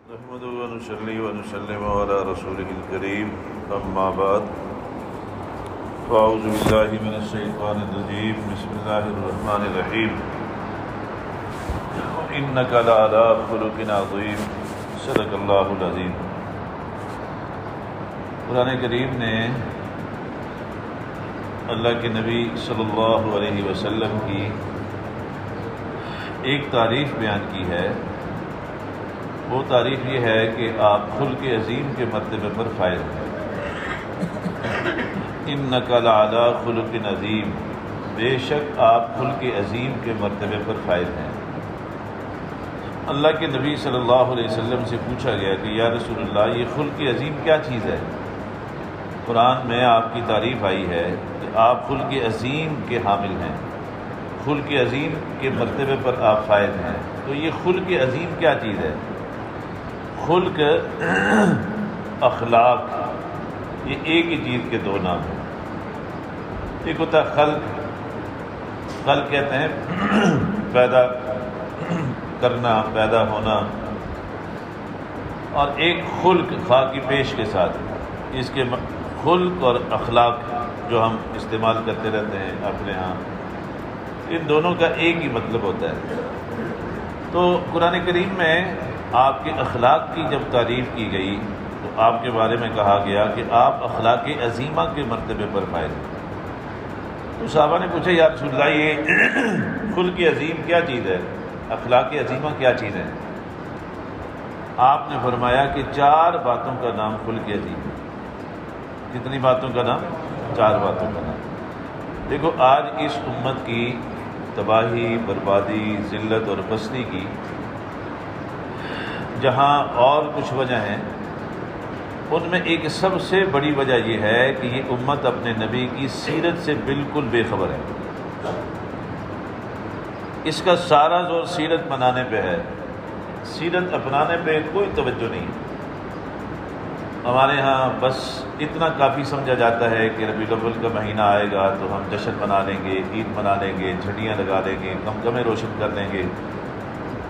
نحمده ونصلي ونسلم على رسوله الكريم أما بعد فأعوذ بالله من الشيطان الرجيم بسم الله الرحمن الرحيم إنك لعلى خلق عظيم صدق الله العظيم۔ قرآن کریم نے اللہ کے نبی صلی اللہ علیہ وسلم کی ایک تعریف بیان کی ہے۔ وہ تعریف یہ ہے کہ آپ خلق عظیم کے مرتبے پر فائز ہیں۔ انک لعلی خلق عظیم، بے شک آپ خلق عظیم کے مرتبے پر فائز ہیں۔ اللہ کے نبی صلی اللہ علیہ وسلم سے پوچھا گیا کہ یا رسول اللہ، یہ خلق عظیم کیا چیز ہے؟ قرآن میں آپ کی تعریف آئی ہے کہ آپ خلق عظیم کے حامل ہیں، خلق عظیم کے مرتبے پر آپ فائز ہیں۔ تو یہ خلق عظیم کیا چیز ہے؟ خلق اخلاق، یہ ایک ہی چیز کے دو نام ہیں۔ ایک ہوتا ہے خلق، خلق کہتے ہیں پیدا کرنا، پیدا ہونا، اور ایک خلق خاء کی پیش کے ساتھ۔ اس کے خلق اور اخلاق جو ہم استعمال کرتے رہتے ہیں اپنے ہاں، ان دونوں کا ایک ہی مطلب ہوتا ہے۔ تو قرآن کریم میں آپ کے اخلاق کی جب تعریف کی گئی تو آپ کے بارے میں کہا گیا کہ آپ اخلاق عظیمہ کے مرتبے پر فائز ہیں۔ تو صحابہ نے پوچھا یا رسول اللہ، یہ خلق عظیم کیا چیز ہے؟ اخلاق عظیمہ کیا چیز ہے؟ آپ نے فرمایا کہ 4 باتوں کا نام خلق عظیم ہے۔ کتنی باتوں کا نام؟ 4 باتوں کا نام۔ دیکھو، آج اس امت کی تباہی، بربادی، ذلت اور پستی کی جہاں اور کچھ وجہ ہیں، ان میں ایک سب سے بڑی وجہ یہ ہے کہ یہ امت اپنے نبی کی سیرت سے بالکل بے خبر ہے۔ اس کا سارا زور سیرت منانے پہ ہے، سیرت اپنانے پہ کوئی توجہ نہیں ہے۔ ہمارے ہاں بس اتنا کافی سمجھا جاتا ہے کہ ربیع الاول کا مہینہ آئے گا تو ہم جشن منا لیں گے، عید منا لیں گے، جھنڈیاں لگا لیں گے، قمقمے روشن کر لیں گے،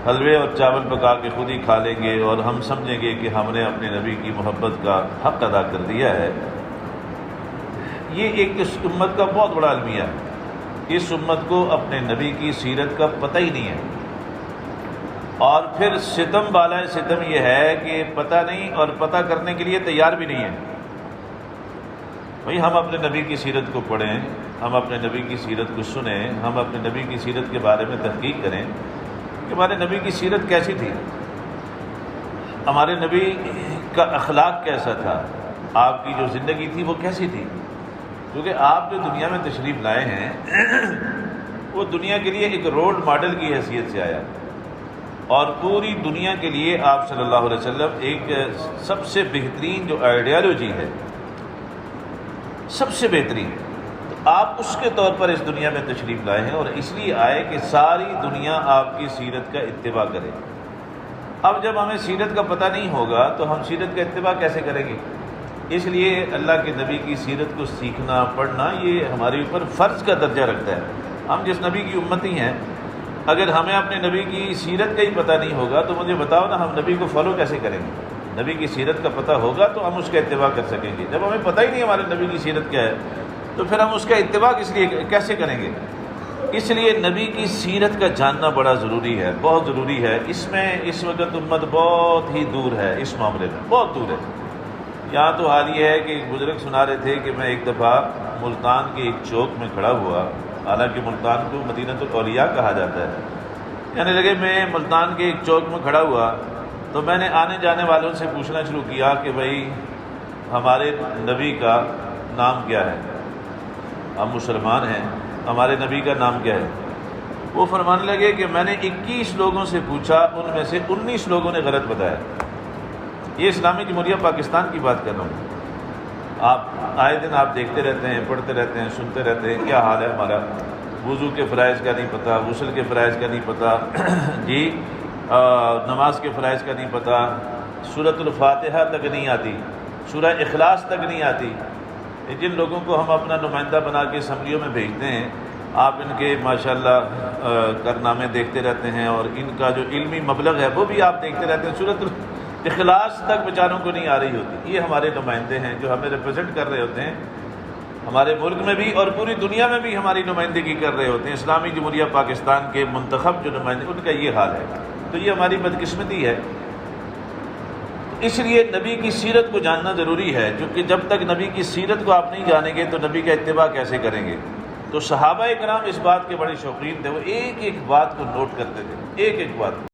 حلوے اور چاول پکا کے خود ہی کھا لیں گے، اور ہم سمجھیں گے کہ ہم نے اپنے نبی کی محبت کا حق ادا کر دیا ہے۔ یہ ایک اس امت کا بہت بڑا المیہ ہے۔ اس امت کو اپنے نبی کی سیرت کا پتہ ہی نہیں ہے، اور پھر ستم بالائے ستم یہ ہے کہ پتہ نہیں اور پتہ کرنے کے لیے تیار بھی نہیں ہے۔ بھئی ہم اپنے نبی کی سیرت کو پڑھیں، ہم اپنے نبی کی سیرت کو سنیں، ہم اپنے نبی کی سیرت کے بارے میں تحقیق کریں کہ ہمارے نبی کی سیرت کیسی تھی، ہمارے نبی کا اخلاق کیسا تھا، آپ کی جو زندگی تھی وہ کیسی تھی۔ کیونکہ آپ جو دنیا میں تشریف لائے ہیں وہ دنیا کے لیے ایک رول ماڈل کی حیثیت سے آیا، اور پوری دنیا کے لیے آپ صلی اللہ علیہ وسلم ایک سب سے بہترین جو آئیڈیالوجی ہے، سب سے بہترین، تو آپ اس کے طور پر اس دنیا میں تشریف لائے ہیں، اور اس لیے آئے کہ ساری دنیا آپ کی سیرت کا اتباع کرے۔ اب جب ہمیں سیرت کا پتہ نہیں ہوگا تو ہم سیرت کا اتباع کیسے کریں گے؟ اس لیے اللہ کے نبی کی سیرت کو سیکھنا، پڑھنا، یہ ہمارے اوپر فرض کا درجہ رکھتا ہے۔ ہم جس نبی کی امتی ہیں، اگر ہمیں اپنے نبی کی سیرت کا ہی پتہ نہیں ہوگا تو مجھے بتاؤ نا، ہم نبی کو فالو کیسے کریں گے؟ نبی کی سیرت کا پتہ ہوگا تو ہم اس کا اتباع کر سکیں گے۔ جب ہمیں پتہ ہی نہیں ہمارے نبی کی سیرت کیا ہے تو پھر ہم اس کا اتباع کیسے کریں گے؟ اس لیے نبی کی سیرت کا جاننا بڑا ضروری ہے، بہت ضروری ہے۔ اس میں اس وقت امت بہت ہی دور ہے، اس معاملے میں بہت دور ہے۔ یہاں تو حال یہ ہے کہ ایک بزرگ سنا رہے تھے کہ میں ایک دفعہ ملتان کے ایک چوک میں کھڑا ہوا، حالانکہ ملتان کو مدینۃ الاولیاء کہا جاتا ہے، یعنی لگے میں ملتان کے ایک چوک میں کھڑا ہوا تو میں نے آنے جانے والوں سے پوچھنا شروع کیا کہ بھائی ہمارے نبی کا نام کیا ہے؟ ہم مسلمان ہیں، ہمارے نبی کا نام کیا ہے؟ وہ فرمانے لگے کہ میں نے 21 لوگوں سے پوچھا، ان میں سے 19 لوگوں نے غلط بتایا۔ یہ اسلامی جمہوریہ پاکستان کی بات کر رہا ہوں۔ آپ آئے دن آپ دیکھتے رہتے ہیں، پڑھتے رہتے ہیں، سنتے رہتے ہیں، کیا حال ہے ہمارا۔ وضو کے فرائض کا نہیں پتہ، غسل کے فرائض کا نہیں پتہ، جی نماز کے فرائض کا نہیں پتہ، سورۃ الفاتحہ تک نہیں آتی، سورہ اخلاص تک نہیں آتی۔ جن لوگوں کو ہم اپنا نمائندہ بنا کے اسمبلیوں میں بھیجتے ہیں، آپ ان کے ماشاءاللہ کارنامے دیکھتے رہتے ہیں، اور ان کا جو علمی مبلغ ہے وہ بھی آپ دیکھتے رہتے ہیں۔ اخلاص تک بیچاروں کو نہیں آ رہی ہوتی۔ یہ ہمارے نمائندے ہیں جو ہمیں ریپرزینٹ کر رہے ہوتے ہیں، ہمارے ملک میں بھی اور پوری دنیا میں بھی ہماری نمائندگی کر رہے ہوتے ہیں۔ اسلامی جمہوریہ پاکستان کے منتخب جو نمائندے، ان کا یہ حال ہے، تو یہ ہماری بدقسمتی ہے۔ اس لیے نبی کی سیرت کو جاننا ضروری ہے، کیونکہ جب تک نبی کی سیرت کو آپ نہیں جانیں گے تو نبی کا اتباع کیسے کریں گے؟ تو صحابہ کرام اس بات کے بڑے شوقین تھے، وہ ایک ایک بات کو نوٹ کرتے تھے، ایک ایک بات۔